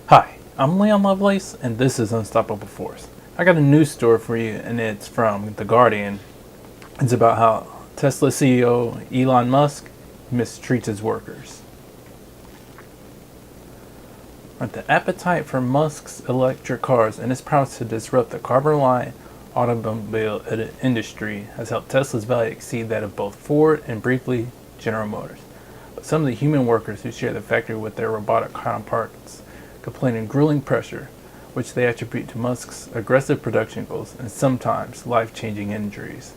Hi, I'm Leon Lovelace, and this is Unstoppable Force. I got a news story for you, and it's from The Guardian. It's about how Tesla CEO Elon Musk mistreats his workers. The appetite for Musk's electric cars and his prowess to disrupt the carbon-reliant automobile industry has helped Tesla's value exceed that of both Ford and briefly General Motors. But some of the human workers who share the factory with their robotic counterparts complain of grueling pressure, which they attribute to Musk's aggressive production goals and sometimes life-changing injuries.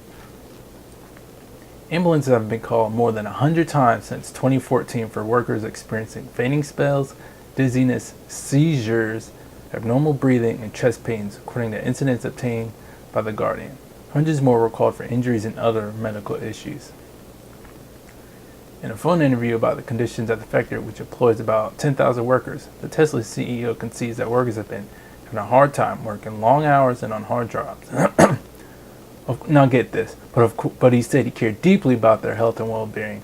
Ambulances have been called more than 100 times since 2014 for workers experiencing fainting spells, dizziness, seizures, abnormal breathing, and chest pains, according to incidents obtained by The Guardian. Hundreds more were called for injuries and other medical issues. In a phone interview about the conditions at the factory, which employs about 10,000 workers, the Tesla CEO concedes that workers have been having a hard time working long hours and on hard jobs. Now get this, but he said he cared deeply about their health and well-being.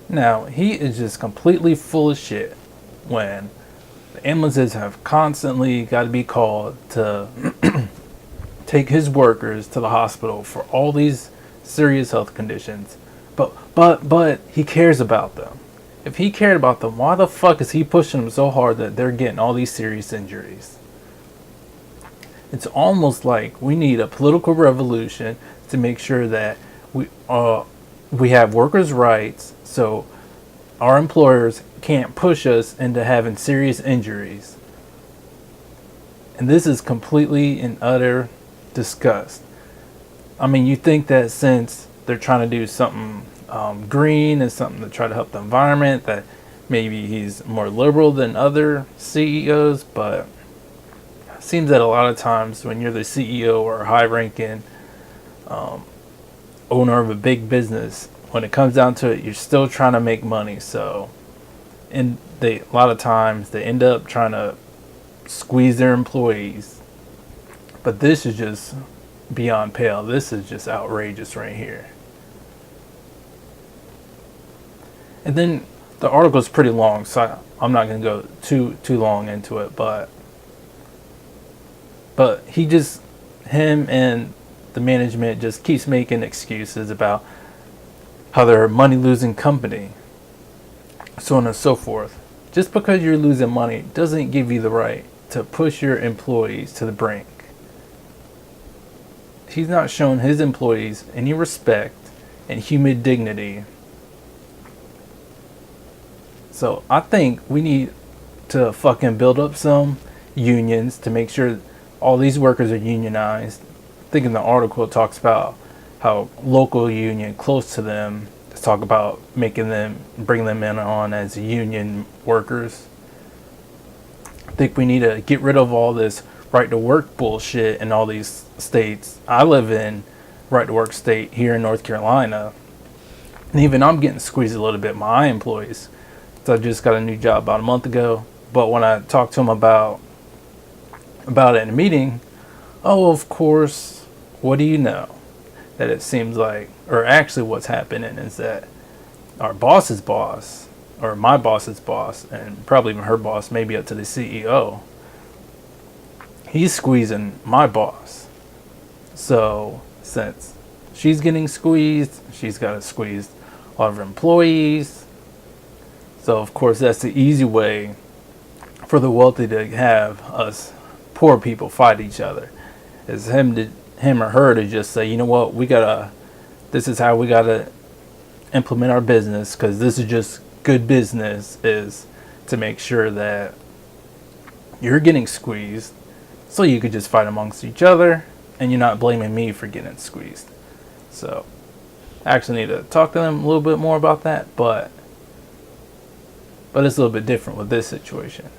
Now, he is just completely full of shit when the ambulances have constantly got to be called to take his workers to the hospital for all these serious health conditions. But he cares about them. If he cared about them, why the fuck is he pushing them so hard that they're getting all these serious injuries? It's almost like we need a political revolution to make sure that we have workers' rights, so our employers can't push us into having serious injuries. And this is completely and utter disgust. I mean, you think that since they're trying to do something green and something to try to help the environment, that maybe he's more liberal than other CEOs, but it seems that a lot of times when you're the CEO or a high-ranking owner of a big business, when it comes down to it, you're still trying to make money. So, and a lot of times they end up trying to squeeze their employees. But this is just beyond pale. This is just outrageous right here. And then the article is pretty long, so I'm not going to go too long into it. But him and the management just keeps making excuses about how they're a money-losing company, so on and so forth. Just because you're losing money doesn't give you the right to push your employees to the brink. He's not shown his employees any respect and human dignity. So I think we need to fucking build up some unions to make sure all these workers are unionized. I think in the article it talks about how local union close to them to talk about bring them in on as union workers. I think we need to get rid of all this right to work bullshit in all these states. I live in right to work state here in North Carolina, and even I'm getting squeezed a little bit. My employees, so I just got a new job about a month ago, but when I talked to them about it in a meeting, oh, of course, what do you know? That it seems like, or actually what's happening is that our boss's boss, or my boss's boss, and probably even her boss, maybe up to the CEO, he's squeezing my boss. So since she's getting squeezed, she's got to squeeze all of her employees. So of course that's the easy way for the wealthy to have us poor people fight each other. Is him or her to just say, you know what, this is how we gotta implement our business, because this is just good business, is to make sure that you're getting squeezed, so you could just fight amongst each other, and you're not blaming me for getting squeezed. So I actually need to talk to them a little bit more about that, but it's a little bit different with this situation.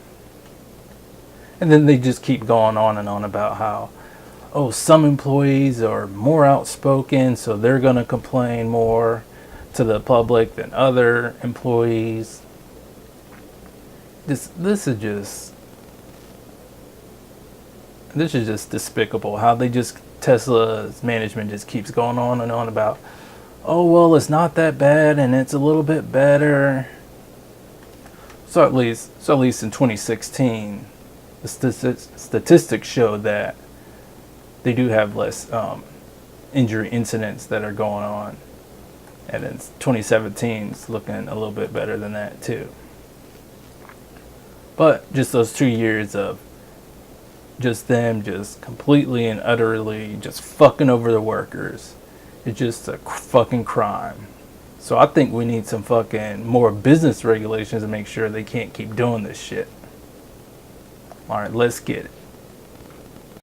And then they just keep going on and on about how, oh, some employees are more outspoken, so they're going to complain more to the public than other employees. This is just despicable. How Tesla's management just keeps going on and on about, oh, well, it's not that bad and it's a little bit better. So at least in 2016, the statistics show that they do have less injury incidents that are going on. And then 2017 is looking a little bit better than that too. But just those 2 years of just them just completely and utterly just fucking over the workers, it's just a fucking crime. So I think we need some fucking more business regulations to make sure they can't keep doing this shit. Alright, let's get it.